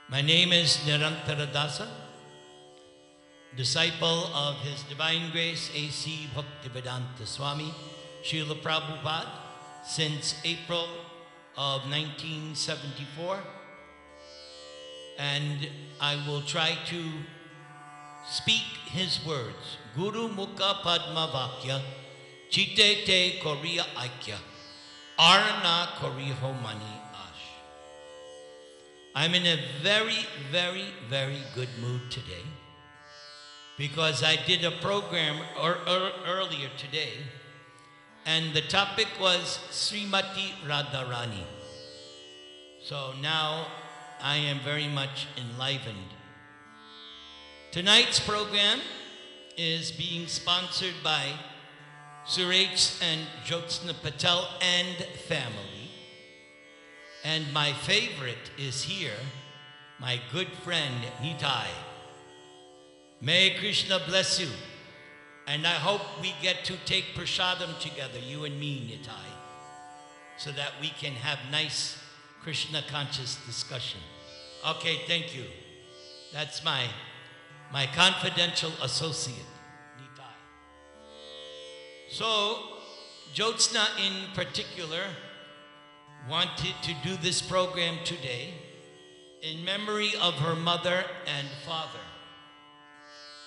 My name is Nirantara Dasa, disciple of His Divine Grace A.C. Bhaktivedanta Swami, Srila Prabhupada, since April of 1974. And I will try to speak his words. Guru Mukha Padma Vakya, Chite Te Koriya Aikya, Arna Koriho Mani Ash. I'm in a very, very, very good mood today because I did a program earlier today and the topic was Srimati Radharani. So now I am very much enlivened. Tonight's program is being sponsored by Suresh and Jyotsna Patel and family. And my favorite is here, my good friend Nitai. May Krishna bless you. And I hope we get to take prasadam together, you and me, Nitai, so that we can have nice Krishna conscious discussion. Okay, thank you. That's my confidential associate, Nitai. So, Jyotsna in particular wanted to do this program today in memory of her mother and father.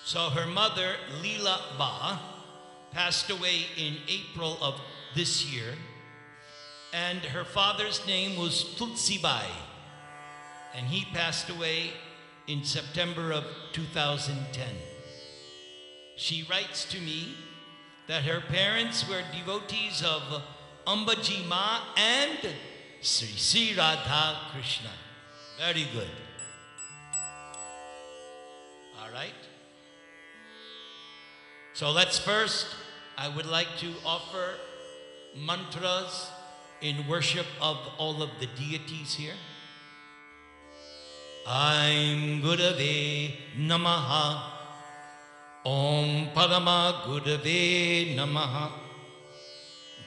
So her mother, Leela Ba, passed away in April of this year, and her father's name was Tulsibai, and he passed away in September of 2010. She writes to me that her parents were devotees of Ambaji Ma and Sri Radha Krishna. Very good. All right. So I would like to offer mantras in worship of all of the deities here. Aim Gurave Namaha, Om Parama Gurave Namaha,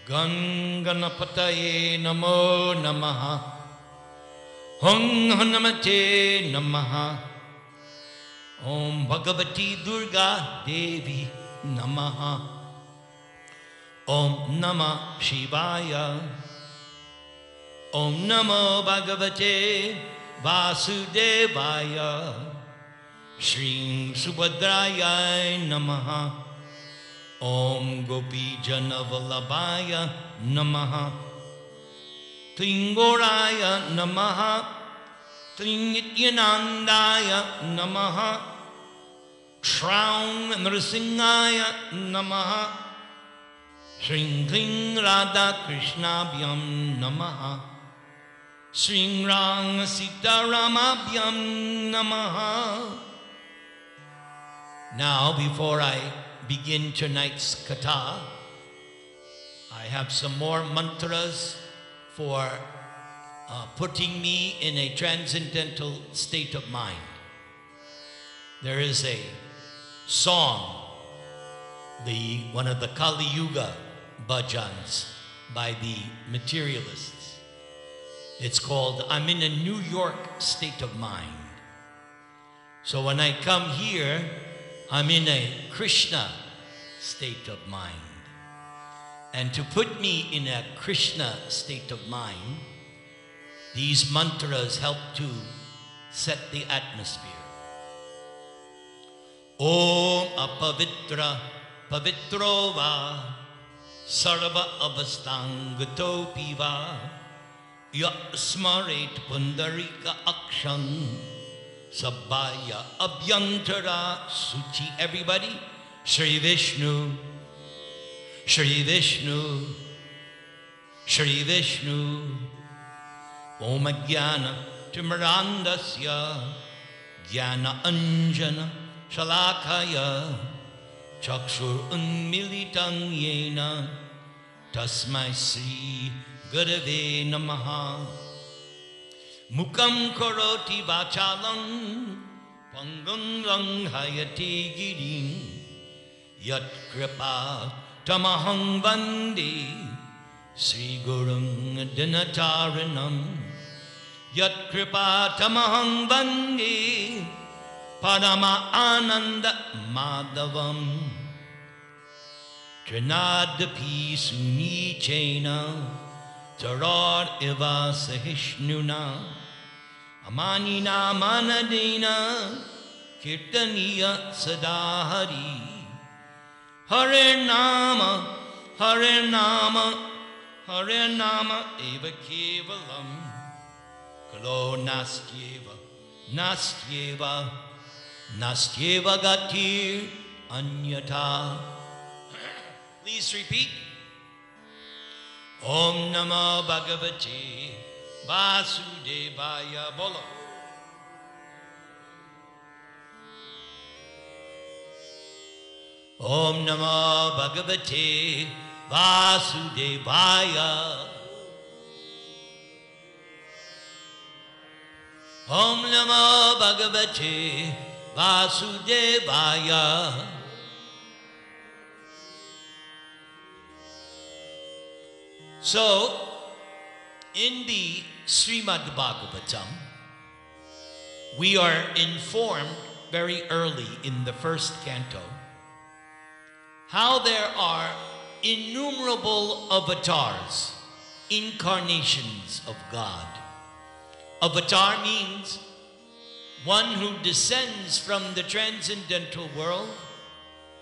Ganganapataye Namo Namaha, Hong Hanamate Namaha, Om Bhagavati Durga Devi Namaha, Om Namah Shivaya, Om Namo Bhagavate Vasudevaya, Shri Subhadraya Namaha, Om Gopi Janavalabhaya Namaha, Tringoraya Namaha, Trinityanandaya Namaha, Shraun Nrsinghaya Namaha, Shring Kling Radha Krishnabhyam Namaha, Shring Rang Sitaramabhyam Namaha. Now, before I begin tonight's katha, I have some more mantras for putting me in a transcendental state of mind. There is a song, one of the Kali Yuga bhajans by the materialists. It's called, I'm in a New York state of mind. So when I come here, I'm in a Krishna state of mind. And to put me in a Krishna state of mind, these mantras help to set the atmosphere. Om apavitra pavitro va sarva avastangato piva yasmaret pundarika akshan sabbaya abhyantara suchi. Everybody, Shri Vishnu, Shri Vishnu, Shri Vishnu. Om Jnana Timirandasya Jnana Anjana Shalakaya Chakshur Unmilitam Yena Tasmai Sri Gurave Namaha. Mukam Karoti Vachalam Pangam Langhayati Girim Yat Kripa Tamahang Vande Sri Gurung Dinataranam Yat kripa tamahang vange Parama ananda madhavam Trinadapi suni chena Tarar iva sahishnuna Amanina manadena Kirtaniya sadahari Hare Nama Hare Nama Hare Nama eva kevalam Kalo nastyeva Nastyeva Nastyeva gatir anyata. Please repeat. Om Namo Bhagavate Vasudevaya Bolo. Om Namo Bhagavate Vasudevaya. Om Namo Bhagavate Vasudevaya. So, in the Srimad Bhagavatam, we are informed very early in the first canto how there are innumerable avatars, incarnations of God. Avatar means one who descends from the transcendental world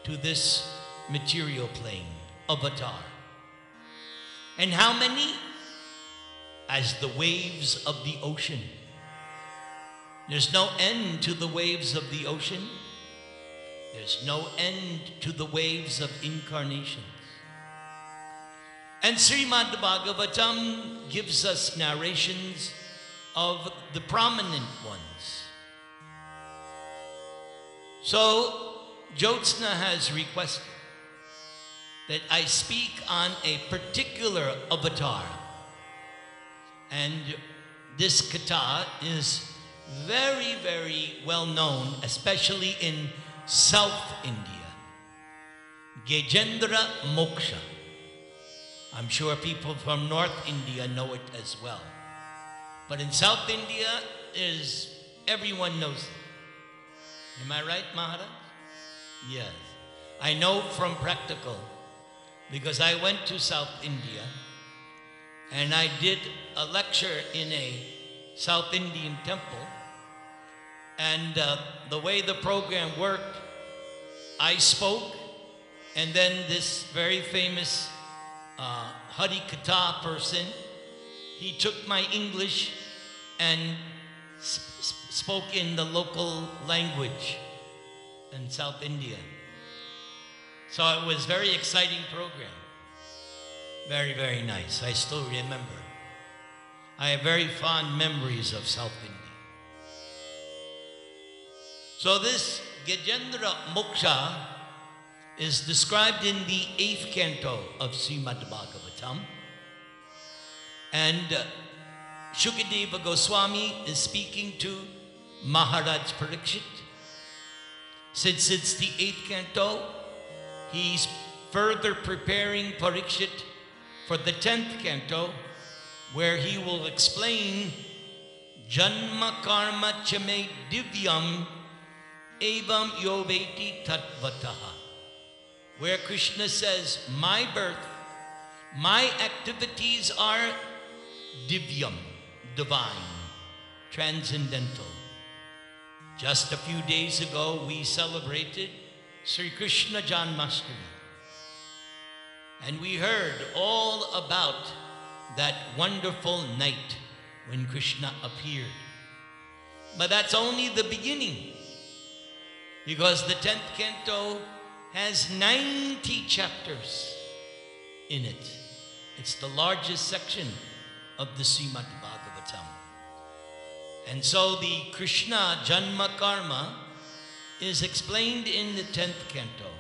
to this material plane. Avatar. And how many? As the waves of the ocean. There's no end to the waves of the ocean. There's no end to the waves of incarnations. And Srimad Bhagavatam gives us narrations of the prominent ones. So, Jyotsna has requested that I speak on a particular avatar. And this katha is very, very well known, especially in South India. Gajendra-mokshana. I'm sure people from North India know it as well. But in South India, everyone knows it. Am I right, Maharaj? Yes. I know from practical, because I went to South India and I did a lecture in a South Indian temple. And the way the program worked, I spoke, and then this very famous Hari Katha person, he took my English and spoke in the local language in South India. So it was a very exciting program. Very, very nice. I still remember. I have very fond memories of South India. So this Gajendra-mokshana is described in the 8th canto of Srimad Bhagavatam. And Shukadeva Goswami is speaking to Maharaj Parikshit. Since it's the 8th canto, he's further preparing Parikshit for the 10th canto, where he will explain Janma Karma Chame Divyam Evam Yoveti Tatvataha, where Krishna says, my birth, my activities are divyam, divine, transcendental. Just a few days ago, we celebrated Sri Krishna Janmashtami. And we heard all about that wonderful night when Krishna appeared. But that's only the beginning, because the 10th canto has 90 chapters in it. It's the largest section of the Srimad Bhagavatam. And so the Krishna Janma Karma is explained in the 10th canto.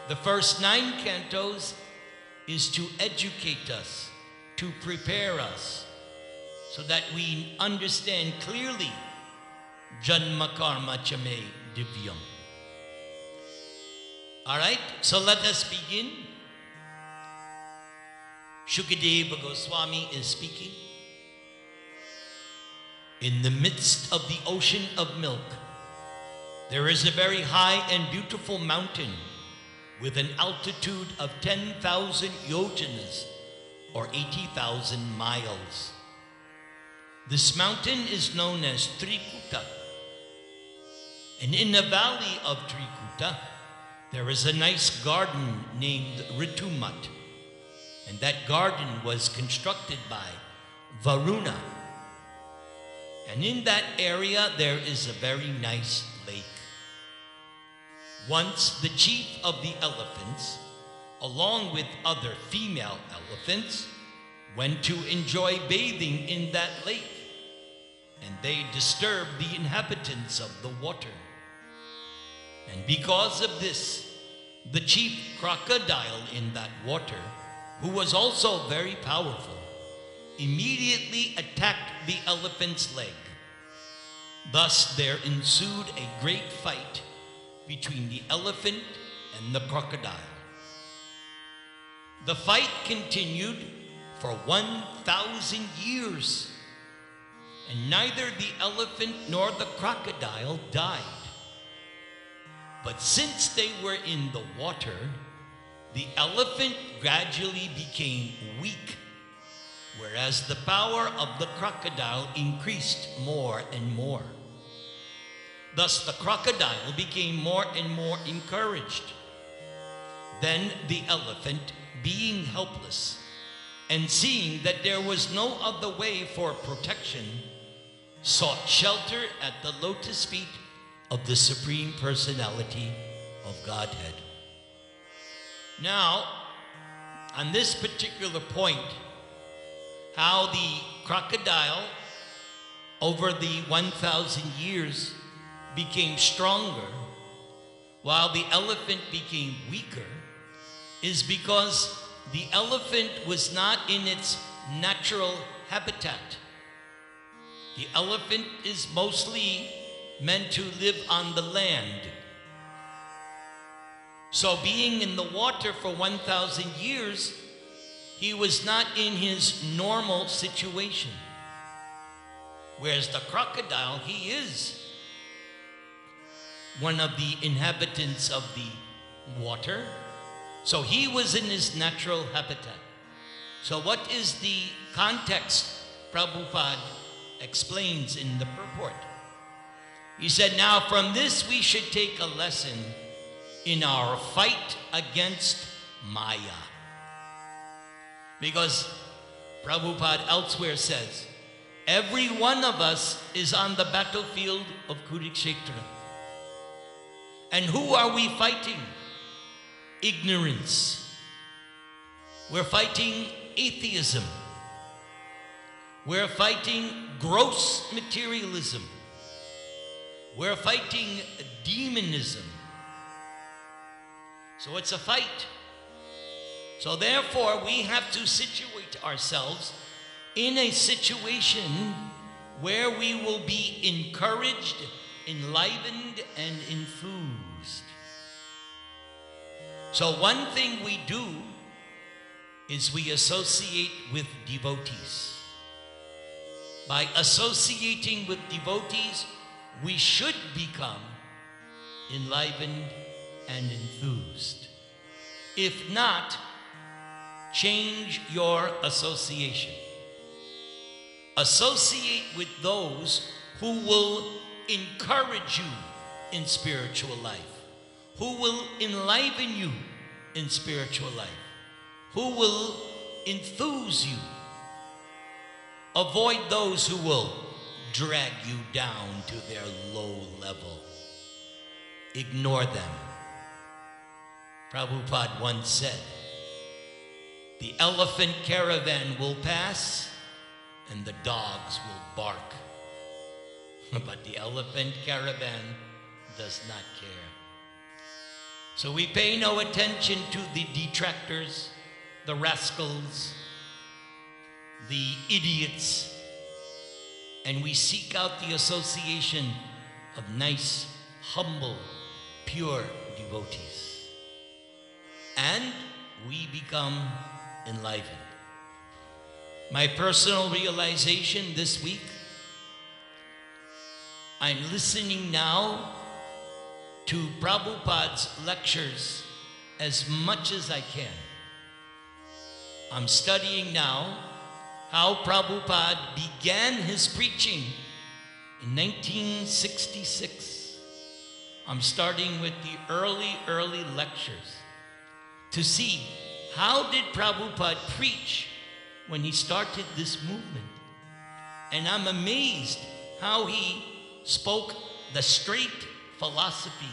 The first 9 cantos is to educate us, to prepare us, so that we understand clearly Janma Karma Chame Divyam. All right, so let us begin. Shukadeva Goswami is speaking. In the midst of the ocean of milk, there is a very high and beautiful mountain with an altitude of 10,000 yojanas, or 80,000 miles. This mountain is known as Trikuta. And in the valley of Trikuta, there is a nice garden named Ritumat. And that garden was constructed by Varuna. And in that area, there is a very nice lake. Once the chief of the elephants, along with other female elephants, went to enjoy bathing in that lake, and they disturbed the inhabitants of the water. And because of this, the chief crocodile in that water, who was also very powerful, immediately attacked the elephant's leg. Thus there ensued a great fight between the elephant and the crocodile. The fight continued for 1,000 years, and neither the elephant nor the crocodile died. But since they were in the water, the elephant gradually became weak, whereas the power of the crocodile increased more and more. Thus the crocodile became more and more encouraged. Then the elephant, being helpless and seeing that there was no other way for protection, sought shelter at the lotus feet of the Supreme Personality of Godhead. Now, on this particular point, how the crocodile over the 1,000 years became stronger while the elephant became weaker is because the elephant was not in its natural habitat. The elephant is mostly meant to live on the land. So being in the water for 1,000 years, he was not in his normal situation. Whereas the crocodile, he is one of the inhabitants of the water. So he was in his natural habitat. So what is the context Prabhupada explains in the purport? He said, now from this we should take a lesson in our fight against Maya. Because Prabhupada elsewhere says, every one of us is on the battlefield of Kurukshetra. And who are we fighting? Ignorance. We're fighting atheism. We're fighting gross materialism. We're fighting demonism. So it's a fight. So therefore, we have to situate ourselves in a situation where we will be encouraged, enlivened, and enthused. So one thing we do is we associate with devotees. By associating with devotees, we should become enlivened and enthused. If not, change your association. Associate with those who will encourage you in spiritual life, who will enliven you in spiritual life, who will enthuse you. Avoid those who will drag you down to their low level. Ignore them. Prabhupada once said, the elephant caravan will pass and the dogs will bark. But the elephant caravan does not care. So we pay no attention to the detractors, the rascals, the idiots, and we seek out the association of nice, humble, pure devotees. And we become enlivened. My personal realization this week I'm listening now to Prabhupada's lectures as much as I can. I'm studying now how Prabhupada began his preaching in 1966. I'm starting with the early lectures to see how did Prabhupada preach when he started this movement. And I'm amazed how he spoke the straight philosophy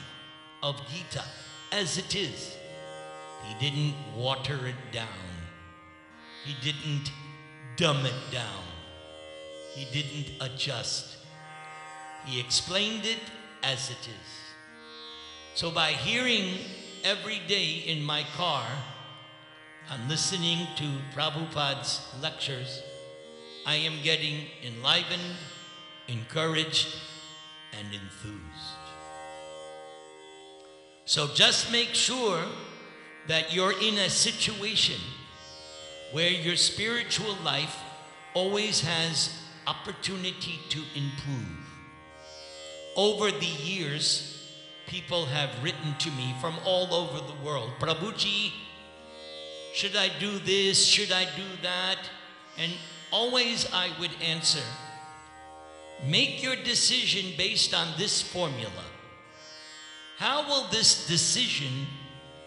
of Gita as it is. He didn't water it down. He didn't dumb it down. He didn't adjust. He explained it as it is. So by hearing every day in my car, I'm listening to Prabhupada's lectures, I am getting enlivened, encouraged, and enthused. So just make sure that you're in a situation where your spiritual life always has opportunity to improve. Over the years, people have written to me from all over the world, Prabhuji, should I do this? Should I do that? And always I would answer, make your decision based on this formula. How will this decision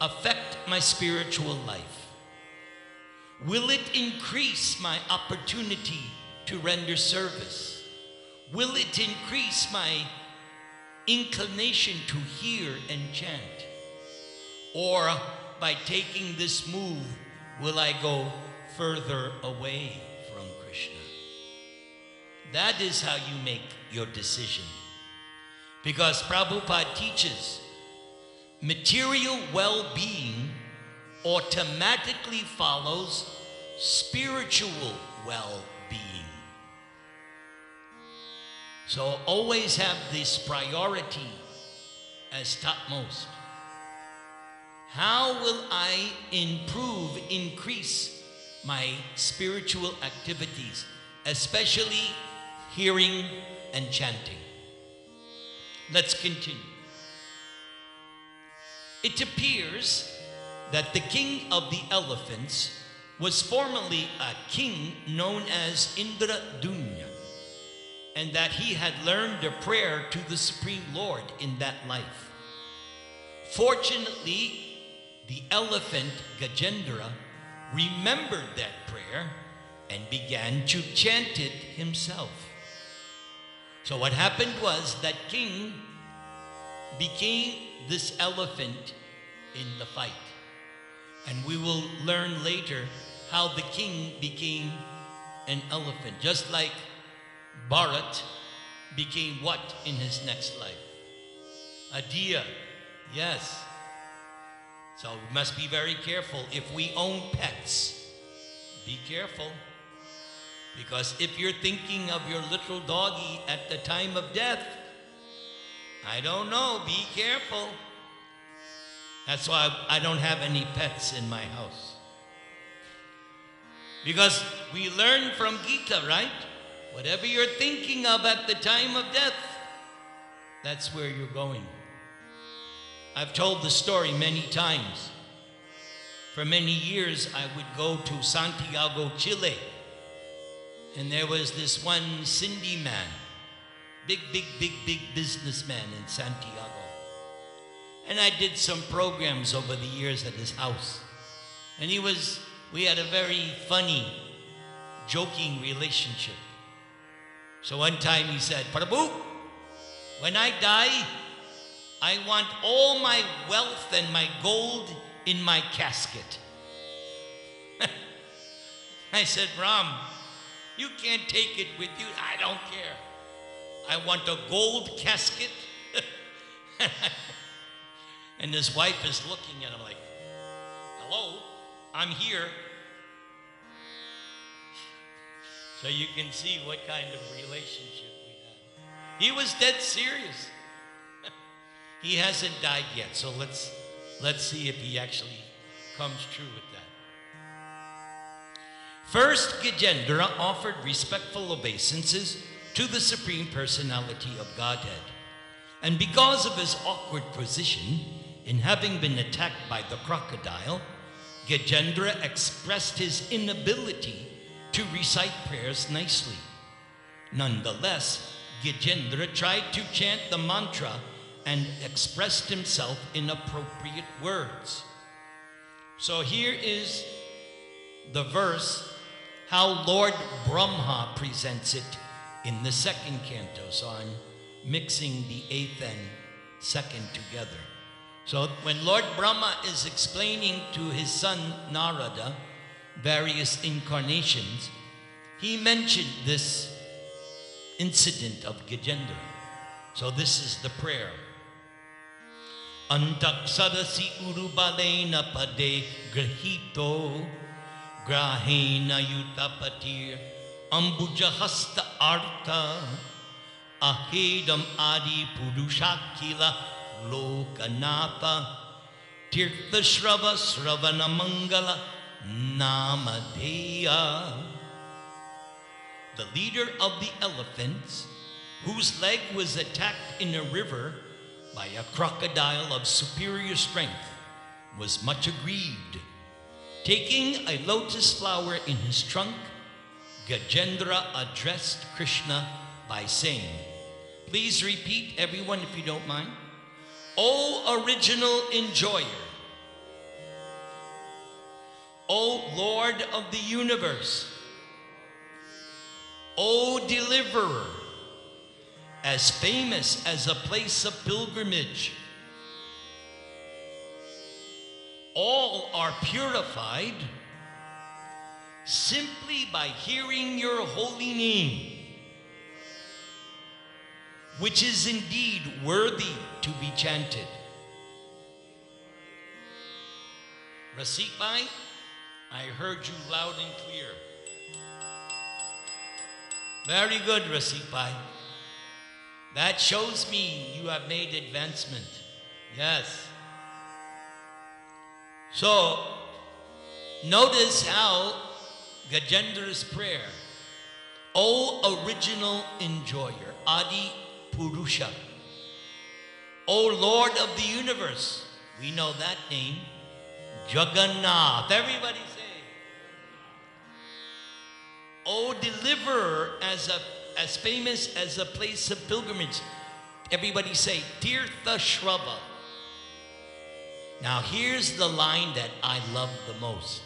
affect my spiritual life? Will it increase my opportunity to render service? Will it increase my inclination to hear and chant? Or by taking this move, will I go further away from Krishna? That is how you make your decision. Because Prabhupada teaches, material well-being automatically follows spiritual well-being. So always have this priority as topmost. How will I increase my spiritual activities, especially hearing and chanting? Let's continue. It appears that the king of the elephants was formerly a king known as Indradunya, and that he had learned a prayer to the Supreme Lord in that life. Fortunately, the elephant Gajendra remembered that prayer and began to chant it himself. So what happened was that king became this elephant in the fight. And we will learn later how the king became an elephant, just like Bharat became what in his next life? A deer, yes. So we must be very careful. If we own pets, be careful. Because if you're thinking of your little doggy at the time of death, I don't know, be careful. That's why I don't have any pets in my house. Because we learn from Gita, right? Whatever you're thinking of at the time of death, that's where you're going. I've told the story many times. For many years, I would go to Santiago, Chile. And there was this one Sindhi man, big businessman in Santiago. And I did some programs over the years at his house. And we had a very funny, joking relationship. So one time he said, Prabhu, when I die, I want all my wealth and my gold in my casket. I said, Ram, you can't take it with you. I don't care. I want a gold casket. And his wife is looking at him like, hello, I'm here. So you can see what kind of relationship we had. He was dead serious. He hasn't died yet, so let's see if he actually comes true with that. First, Gajendra offered respectful obeisances to the Supreme Personality of Godhead. And because of his awkward position in having been attacked by the crocodile, Gajendra expressed his inability to recite prayers nicely. Nonetheless, Gajendra tried to chant the mantra and expressed himself in appropriate words. So here is the verse, how Lord Brahma presents it in the second canto. So I'm mixing the 8th and 2nd together. So when Lord Brahma is explaining to his son Narada various incarnations, he mentioned this incident of Gajendra. So this is the prayer. Antaksarasi urubalena pade grahito grahena yutapatir ambujahasta artha ahedam adi purushakila lokanatha tirtha shrava sravana mangala namadeya. The leader of the elephants, whose leg was attacked in a river by a crocodile of superior strength, was much aggrieved. Taking a lotus flower in his trunk, Gajendra addressed Krishna by saying, please repeat, everyone, if you don't mind. O original enjoyer, O Lord of the universe, O deliverer, as famous as a place of pilgrimage, all are purified simply by hearing your holy name, which is indeed worthy to be chanted. Rasit Bhai, I heard you loud and clear. Very good, Rasit Bhai. That shows me you have made advancement. Yes. So, notice how Gajendra's prayer, O original enjoyer, Adi Purusha, O Lord of the universe, we know that name, Jagannath. Everybody say, O deliverer, as famous as a place of pilgrimage. Everybody say, Tirtha Shrava. Now here's the line that I love the most.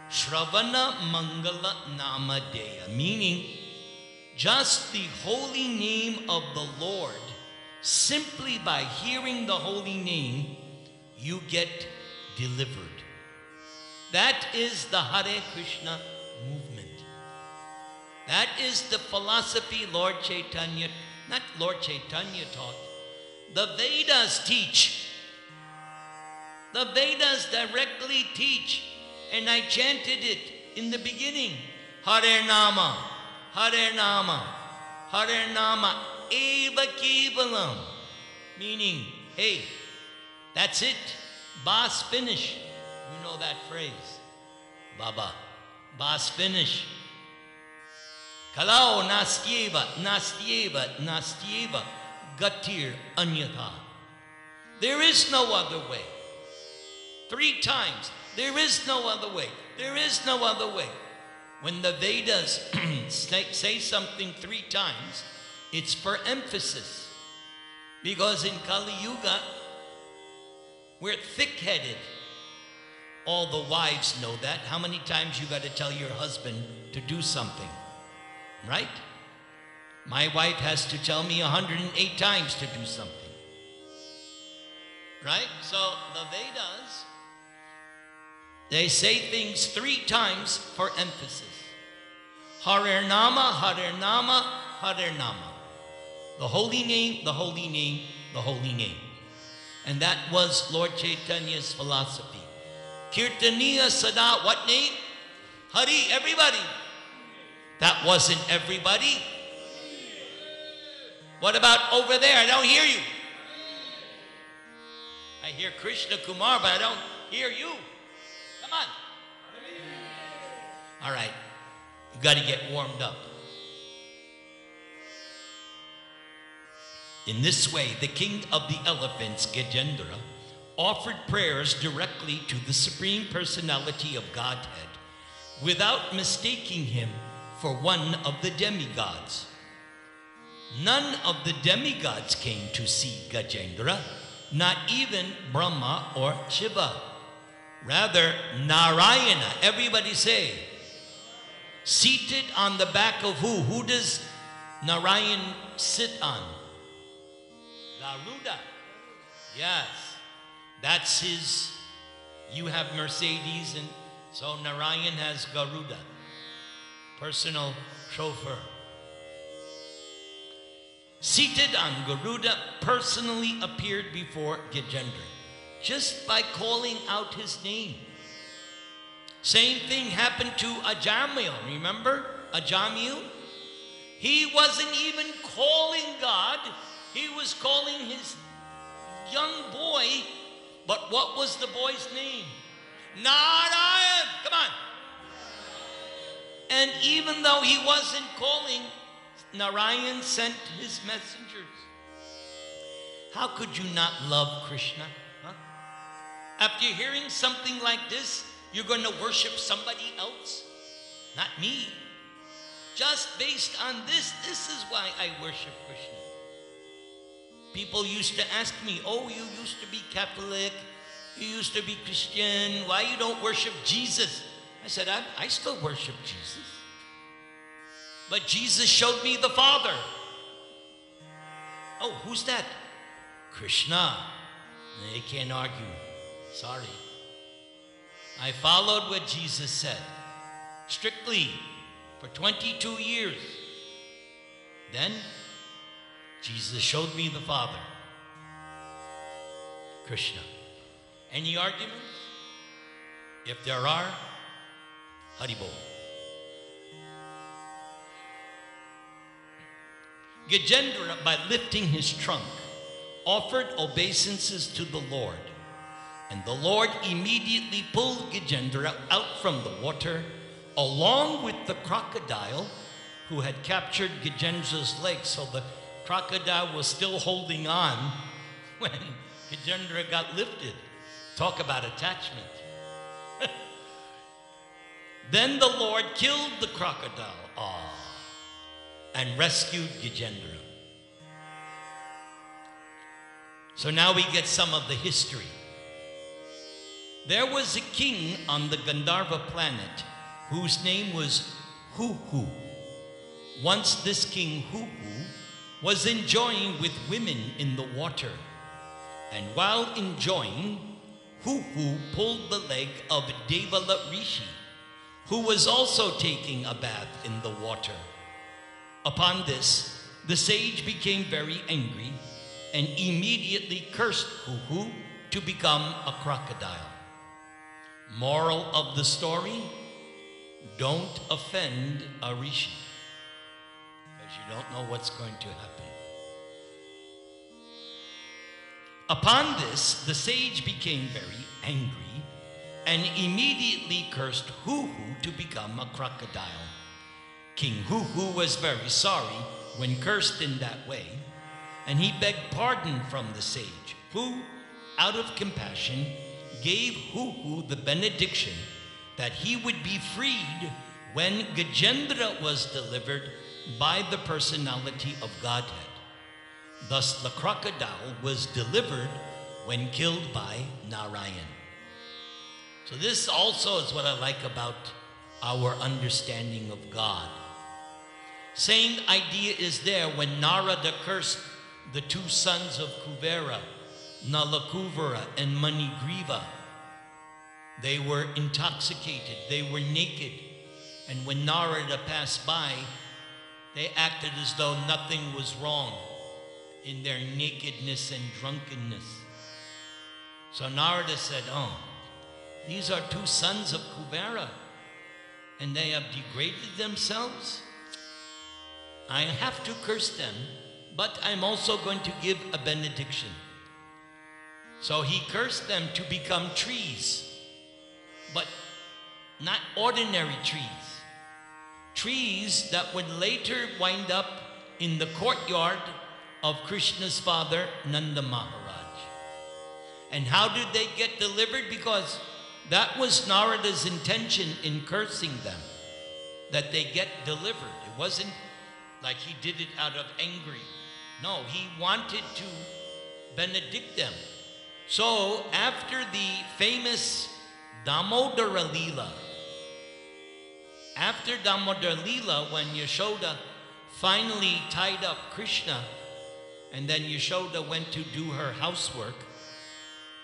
Shravana Mangala Namadeya, meaning just the holy name of the Lord. Simply by hearing the holy name, you get delivered. That is the Hare Krishna movement. That is the philosophy Lord Chaitanya, not Lord Chaitanya taught. The Vedas teach. The Vedas directly teach. And I chanted it in the beginning. Hare Nama, Hare Nama, Hare Nama, Eva Kevalam. Meaning, hey, that's it. Bas finish. You know that phrase. Baba, Bas finish. Kalau nastyeva, nastyeva, nastyeva, gatir anyatha. There is no other way. 3 times. There is no other way. There is no other way. When the Vedas say something 3 times, it's for emphasis. Because in Kali Yuga, we're thick-headed. All the wives know that. How many times you got to tell your husband to do something? Right? My wife has to tell me 108 times to do something. Right? So the Vedas, they say things 3 times for emphasis. Hare Nama, Hare Nama, Hare Nama. The holy name, the holy name, the holy name. And that was Lord Chaitanya's philosophy. Kirtaniya Sada, what name? Hari, everybody. That wasn't everybody. What about over there? I don't hear you. I hear Krishna Kumar, but I don't hear you. Come on. All right. You got to get warmed up. In this way, the king of the elephants, Gajendra, offered prayers directly to the Supreme Personality of Godhead without mistaking him for one of the demigods. None of the demigods came to see Gajendra, not even Brahma or Shiva. Rather, Narayana, everybody say, seated on the back of who? Who does Narayan sit on? Garuda. Yes, that's his. You have Mercedes, and so Narayan has Garuda, personal chauffeur. Seated on Garuda, personally appeared before Gajendra, just by calling out his name. Same thing happened to Ajamil. Remember Ajamil? He wasn't even calling God. He was calling his young boy. But what was the boy's name? Narayan. Come on. And even though he wasn't calling, Narayan sent his messengers. How could you not love Krishna? Huh? After hearing something like this, you're going to worship somebody else? Not me. Just based on this is why I worship Krishna. People used to ask me, oh, you used to be Catholic, you used to be Christian, why you don't worship Jesus? I said, I still worship Jesus. But Jesus showed me the Father. Oh, who's that? Krishna. They can't argue. Sorry. I followed what Jesus said, strictly, for 22 years. Then, Jesus showed me the Father, Krishna. Any arguments? If there are, Haribol. Gajendra, by lifting his trunk, offered obeisances to the Lord. And the Lord immediately pulled Gajendra out from the water, along with the crocodile who had captured Gajendra's leg. So the crocodile was still holding on when Gajendra got lifted. Talk about attachment. Then the Lord killed the crocodile and rescued Gajendra. So now we get some of the history. There was a king on the Gandharva planet whose name was Huhu. Once this king Huhu was enjoying with women in the water. And while enjoying, Huhu pulled the leg of Devala Rishi, who was also taking a bath in the water. Upon this, the sage became very angry and immediately cursed Huhu to become a crocodile. Moral of the story, don't offend a rishi, because you don't know what's going to happen. Upon this, the sage became very angry and immediately cursed Huhu to become a crocodile. King Huhu was very sorry when cursed in that way, and he begged pardon from the sage, who, out of compassion, gave Huhu the benediction that he would be freed when Gajendra was delivered by the personality of Godhead. Thus the crocodile was delivered when killed by Narayan. So this also is what I like about our understanding of God. Same idea is there when Narada cursed the two sons of Kuvera, Nalakuvara and Manigriva. They were intoxicated, they were naked, and when Narada passed by, they acted as though nothing was wrong in their nakedness and drunkenness. So Narada said, oh, these are two sons of Kuvera, and they have degraded themselves. I have to curse them, but I'm also going to give a benediction. So he cursed them to become trees, but not ordinary trees. Trees that would later wind up in the courtyard of Krishna's father, Nanda Maharaj. And how did they get delivered? Because that was Narada's intention in cursing them, that they get delivered. It wasn't like he did it out of angry. No, he wanted to benedict them. So after the famous Damodara Leela, when Yashoda finally tied up Krishna, and then Yashoda went to do her housework,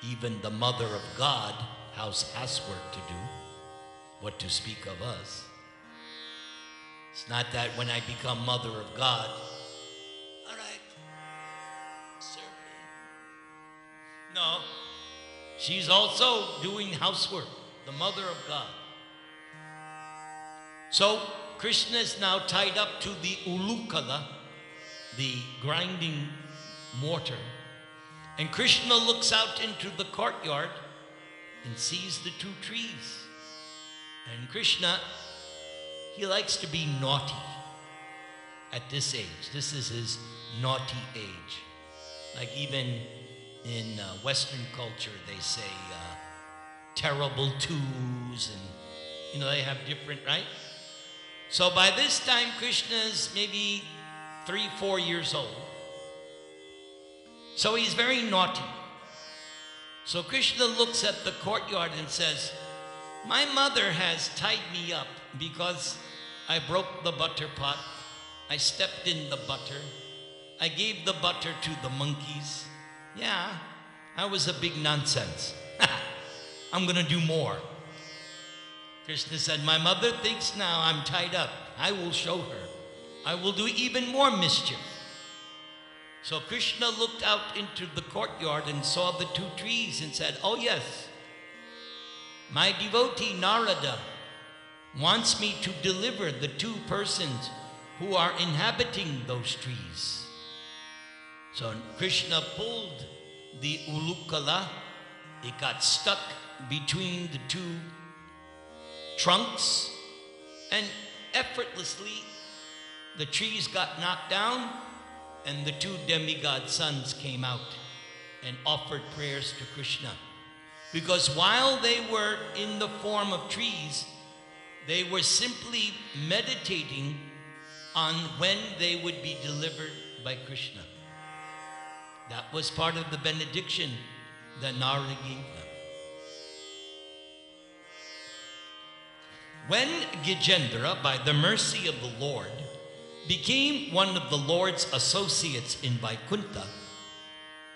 even the mother of God has housework to do, what to speak of us. It's not that when I become mother of God, all right, serve me. No, she's also doing housework, the mother of God. So Krishna is now tied up to the ulukala, the grinding mortar. And Krishna looks out into the courtyard and sees the two trees. And Krishna, he likes to be naughty at this age. This is his naughty age. Like even in Western culture, they say terrible twos, and they have different, right? So by this time, Krishna is maybe 3-4 years old. So he's very naughty. So Krishna looks at the courtyard and says, my mother has tied me up because I broke the butter pot. I stepped in the butter. I gave the butter to the monkeys. Yeah, I was a big nonsense. I'm going to do more. Krishna said, my mother thinks now I'm tied up. I will show her. I will do even more mischief. So Krishna looked out into the courtyard and saw the two trees and said, oh yes, my devotee Narada wants me to deliver the two persons who are inhabiting those trees. So Krishna pulled the ulukala. It got stuck between the two trunks, and effortlessly the trees got knocked down, and the two demigod sons came out and offered prayers to Krishna. Because while they were in the form of trees, they were simply meditating on when they would be delivered by Krishna. That was part of the benediction that Narada gave them. When Gajendra, by the mercy of the Lord, became one of the Lord's associates in Vaikuntha,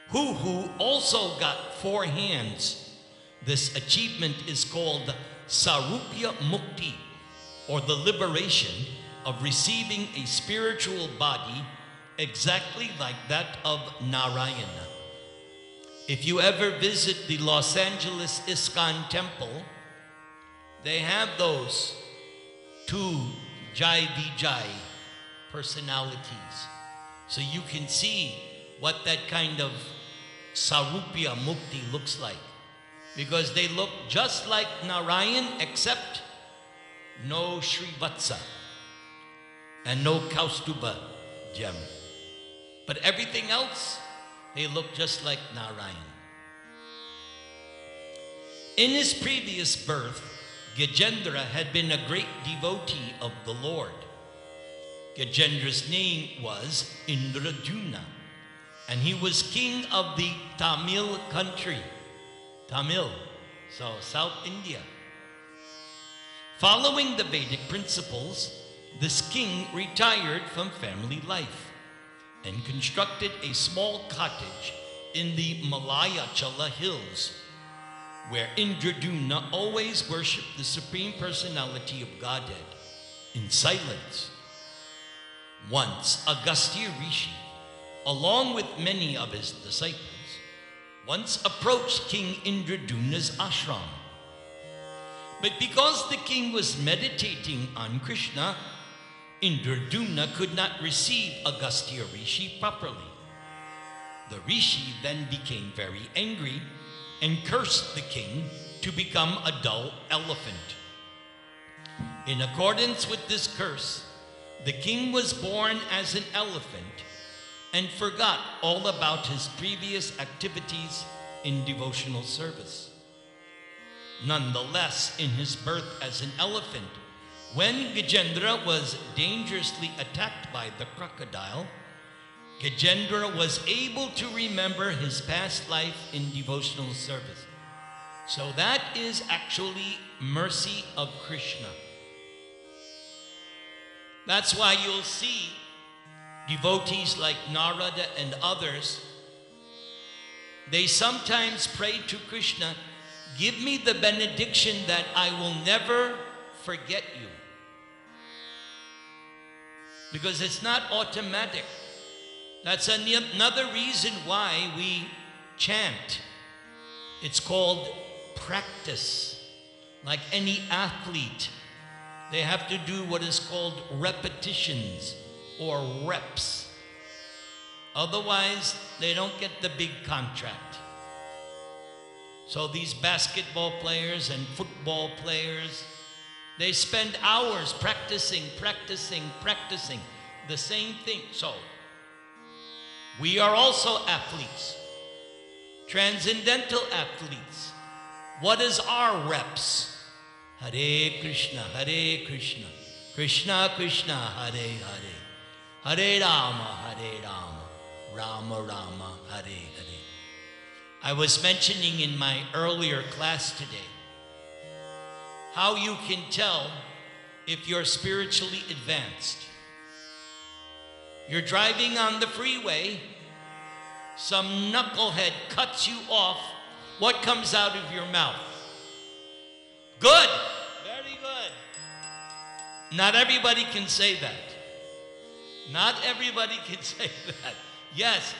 who also got 4 hands, this achievement is called Sarupya Mukti, or the liberation of receiving a spiritual body exactly like that of Narayana. If you ever visit the Los Angeles ISKCON temple, they have those 2 Jai Vijay personalities. So you can see what that kind of Sarupya Mukti looks like. Because they look just like Narayan, except no Srivatsa and no Kaustuba gem. But everything else, they look just like Narayan. In his previous birth, Gajendra had been a great devotee of the Lord. Gajendra's name was Indradyumna, and he was king of the Tamil country. Tamil, so South India. Following the Vedic principles, this king retired from family life and constructed a small cottage in the Malayachala hills, where Indradyumna always worshipped the Supreme Personality of Godhead in silence. Once, Agastya Rishi, along with many of his disciples, once approached King Indradyumna's ashram. But because the king was meditating on Krishna, Indradyumna could not receive Agastya Rishi properly. The Rishi then became very angry and cursed the king to become a dull elephant. In accordance with this curse, the king was born as an elephant and forgot all about his previous activities in devotional service. Nonetheless, in his birth as an elephant, when Gajendra was dangerously attacked by the crocodile, Gajendra was able to remember his past life in devotional service. So that is actually mercy of Krishna. That's why you'll see devotees like Narada and others, they sometimes pray to Krishna, give me the benediction that I will never forget you. Because it's not automatic. That's another reason why we chant. It's called practice. Like any athlete, they have to do what is called repetitions or reps. Otherwise, they don't get the big contract. So these basketball players and football players, they spend hours practicing the same thing. So, we are also athletes, transcendental athletes. What is our reps? Hare Krishna, Krishna Krishna, Hare Hare, Hare Rama, Rama Rama, Hare Hare. I was mentioning in my earlier class today how you can tell if you're spiritually advanced. You're driving on the freeway, some knucklehead cuts you off. What comes out of your mouth? Good. Very good. Not everybody can say that. Not everybody can say that. Yes,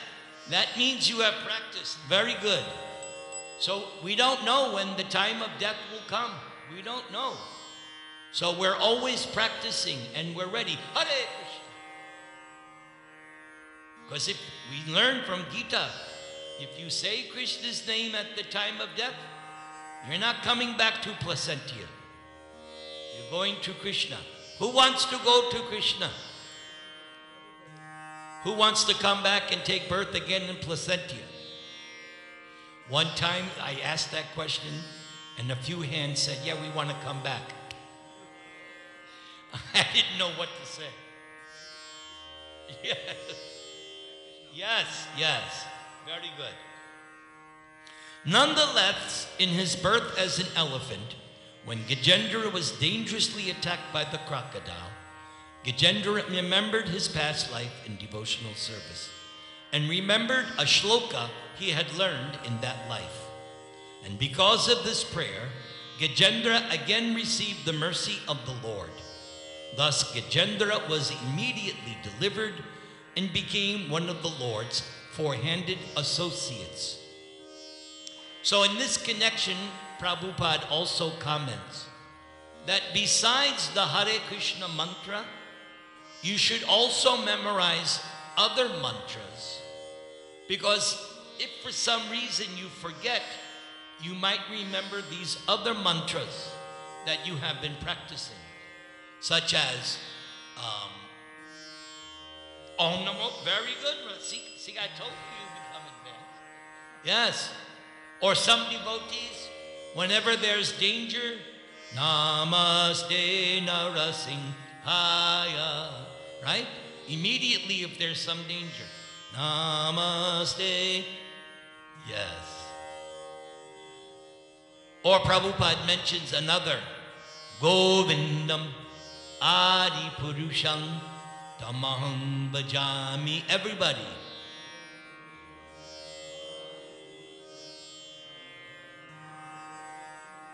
that means you have practiced. Very good. So we don't know when the time of death will come. We don't know. So we're always practicing and we're ready. Hare Krishna. Because if we learn from Gita, if you say Krishna's name at the time of death, you're not coming back to Placentia. You're going to Krishna. Who wants to go to Krishna? Who wants to come back and take birth again in Placentia? One time I asked that question and a few hands said, yeah, we want to come back. I didn't know what to say. Yes. Yes, yes. Very good. Nonetheless, in his birth as an elephant, when Gajendra was dangerously attacked by the crocodile, Gajendra remembered his past life in devotional service and remembered a shloka he had learned in that life. And because of this prayer, Gajendra again received the mercy of the Lord. Thus, Gajendra was immediately delivered and became one of the Lord's four-handed associates. So in this connection, Prabhupada also comments that besides the Hare Krishna mantra, you should also memorize other mantras, because if for some reason you forget, you might remember these other mantras that you have been practicing, such as Om Namo. Very good. See, I told you become advanced. Yes. Or some devotees, whenever there's danger, Namaste Narasimhaya. Right? Immediately if there's some danger, Namaste. Yes. Or Prabhupada mentions another, Govindam Adi Purusham Tamaham Bhajami. Everybody.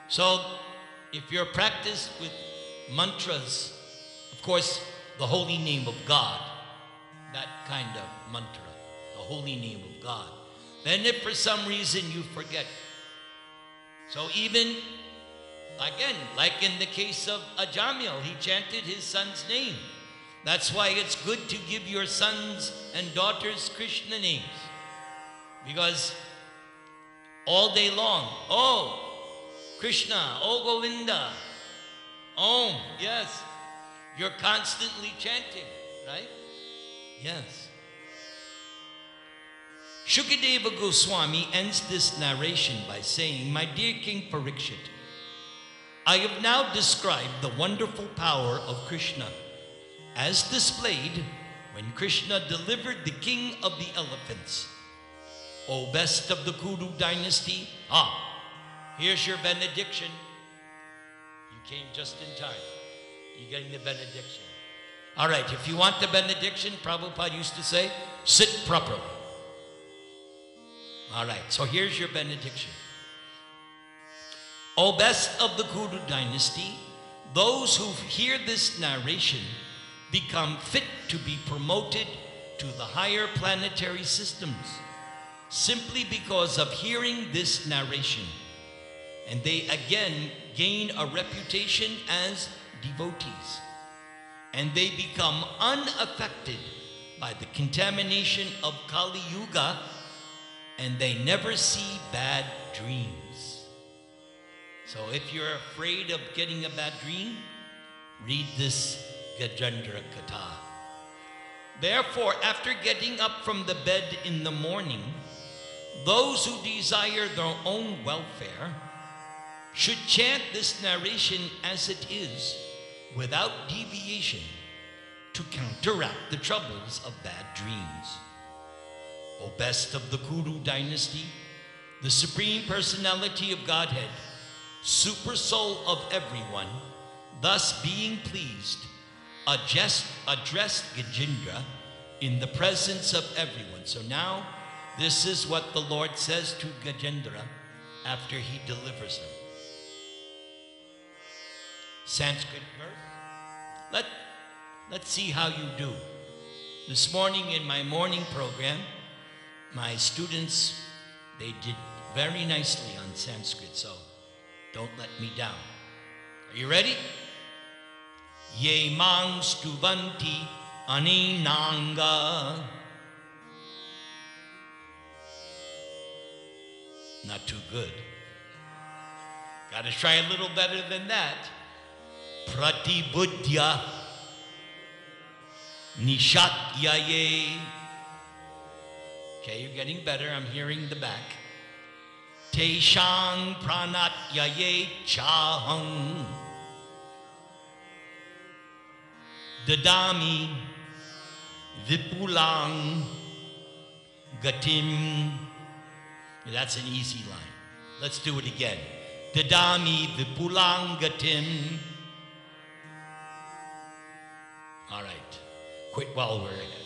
So, if you're practiced with mantras, of course, the holy name of God, that kind of mantra, the holy name of God, then if for some reason you forget, so even, again, like in the case of Ajamil, he chanted his son's name. That's why it's good to give your sons and daughters Krishna names. Because all day long, oh, Krishna, oh Govinda, Om, yes. You're constantly chanting, right? Yes. Shukadeva Goswami ends this narration by saying, "My dear King Parikshit, I have now described the wonderful power of Krishna as displayed when Krishna delivered the king of the elephants. O best of the Kuru dynasty, here's your benediction." You came just in time. You're getting the benediction. All right, if you want the benediction, Prabhupada used to say, sit properly. All right, so here's your benediction. O best of the Kuru dynasty, those who hear this narration become fit to be promoted to the higher planetary systems simply because of hearing this narration. And they again gain a reputation as devotees. And they become unaffected by the contamination of Kali Yuga, and they never see bad dreams. So if you're afraid of getting a bad dream, read this Gajendra-mokshana. Therefore, after getting up from the bed in the morning, those who desire their own welfare should chant this narration as it is, without deviation, to counteract the troubles of bad dreams. O best of the Kuru dynasty, the Supreme Personality of Godhead, Super Soul of everyone, thus being pleased, addressed Gajendra in the presence of everyone. So now, this is what the Lord says to Gajendra after he delivers him. Sanskrit verse. Let's see how you do. This morning in my morning program, my students, they did very nicely on Sanskrit, so don't let me down. Are you ready? Ye mang stuvanti aninanga. Not too good. Got to try a little better than that. Pratibudya nishatyaye. Okay, you're getting better. I'm hearing the back. Teshang pranatyaye chahang. Dadami vipulang gatim. That's an easy line. Let's do it again. Dadami vipulang gatim. All right. Quit while we're ahead.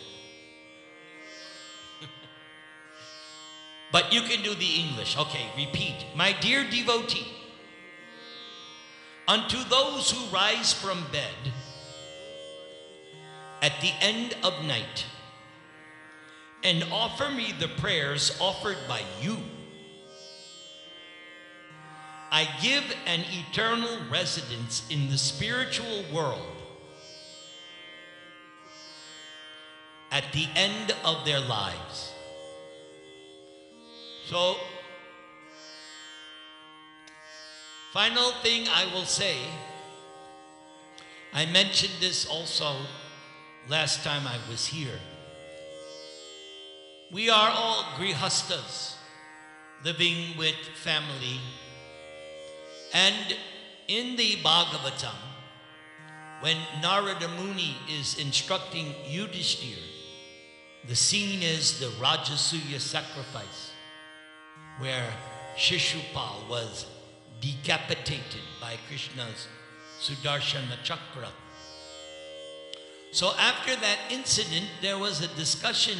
But you can do the English. Okay, repeat. My dear devotee, unto those who rise from bed at the end of night and offer me the prayers offered by you, I give an eternal residence in the spiritual world at the end of their lives. So, final thing I will say, I mentioned this also last time I was here. We are all grihastas, living with family. And in the Bhagavatam, when Narada Muni is instructing Yudhishthira, the scene is the Rajasuya sacrifice, where Shishupal was decapitated by Krishna's Sudarshana Chakra. So after that incident, there was a discussion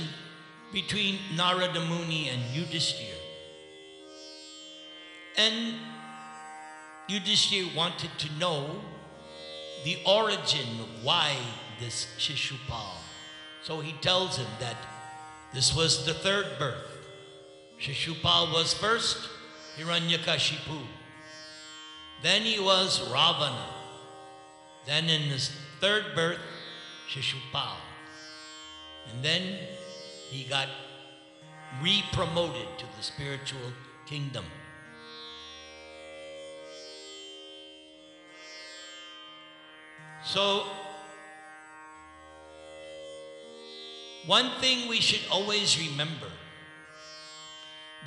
between Narada Muni and Yudhishthira. And Yudhishthira wanted to know the origin of why this Shishupal. So he tells him that this was the third birth. Shishupal was first Hiranyakashipu. Then he was Ravana. Then in his third birth, Shishupal. And then he got re-promoted to the spiritual kingdom. So, one thing we should always remember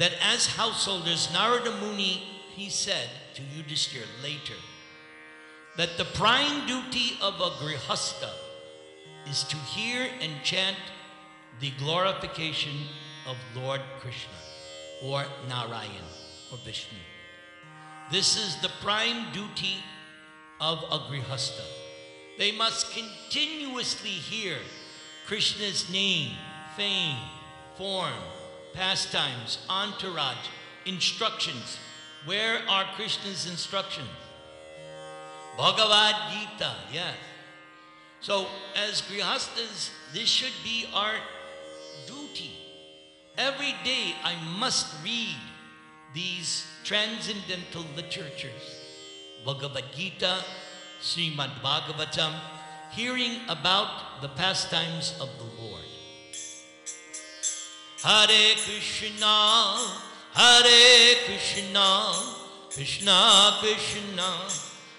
that as householders, Narada Muni, he said to Yudhishthira later, that the prime duty of a grihastha is to hear and chant the glorification of Lord Krishna or Narayan or Vishnu. This is the prime duty of a grihastha. They must continuously hear Krishna's name, fame, form, pastimes, entourage, instructions. Where are Krishna's instructions? Bhagavad Gita, yes. So as grihasthas, this should be our duty. Every day I must read these transcendental literatures. Bhagavad Gita, Srimad Bhagavatam, hearing about the pastimes of the Lord. Hare Krishna, Hare Krishna, Krishna Krishna,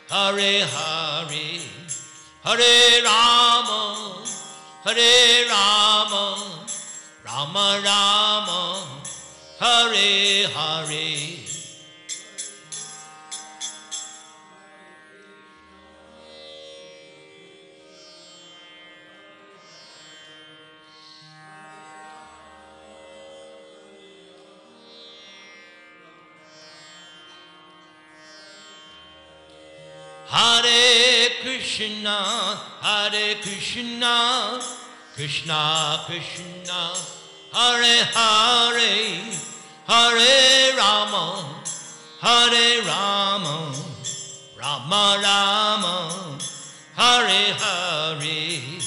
Hare Hare, Hare Rama, Hare Rama, Rama Rama, Hare Hare. Hare Krishna, Hare Krishna, Krishna Krishna, Hare Hare, Hare Rama, Hare Rama, Rama Rama, Hare Hare.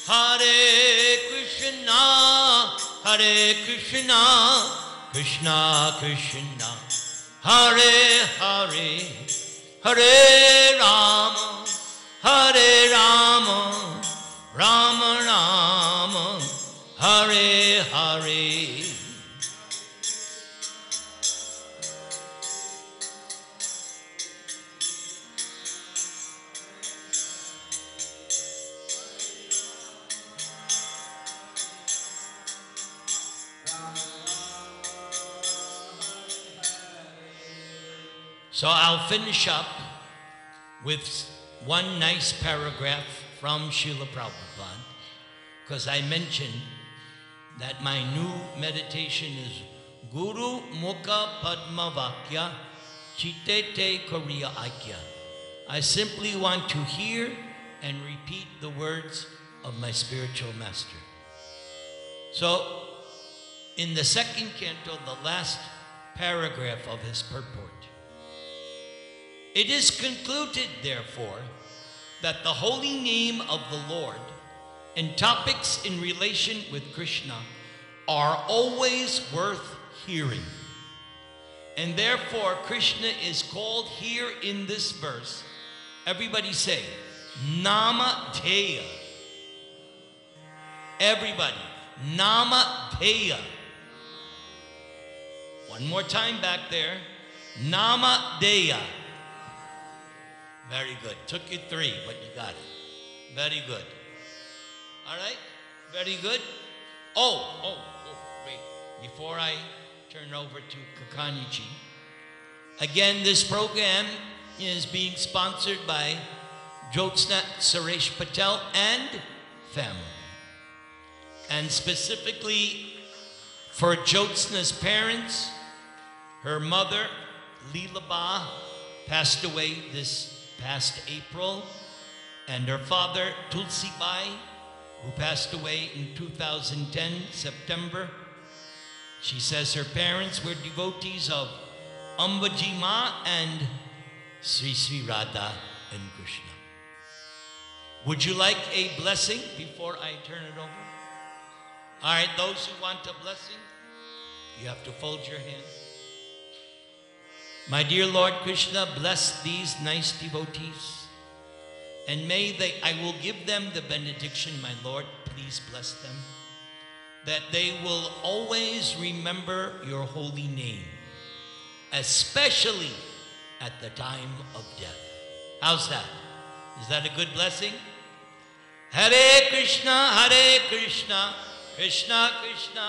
Hare Krishna, Hare Krishna, Krishna Krishna, Hare Hare, Hare Rama, Hare Rama, Rama Rama, Hare Hare. So I'll finish up with one nice paragraph from Srila Prabhupada, because I mentioned that my new meditation is Guru Mukha Padma Vakya Chitete Kariya Akya. I simply want to hear and repeat the words of my spiritual master. So, in the second canto, the last paragraph of his purport, it is concluded, therefore, that the holy name of the Lord and topics in relation with Krishna are always worth hearing. And therefore, Krishna is called here in this verse. Everybody say, Namadeya. Everybody, Namadeya. One more time back there, Namadeya. Very good. Took you 3, but you got it. Very good. All right? Very good. Oh, wait. Before I turn over to Kakanichi, again, this program is being sponsored by Jyotsna Suresh Patel and family. And specifically for Jyotsna's parents, her mother, Leelaba, passed away this past April, and her father, Tulsi Bai, who passed away in 2010, September. She says her parents were devotees of Ambaji Ma and Sri Sri Radha and Krishna. Would you like a blessing before I turn it over? All right, those who want a blessing, you have to fold your hand. My dear Lord Krishna, bless these nice devotees, and I will give them the benediction, my Lord. Please bless them. that they will always remember your holy name, especially at the time of death. How's that? Is that a good blessing? Hare Krishna, Krishna Krishna,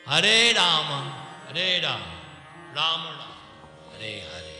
Hare Rama, Rama Rama, Hare Hare.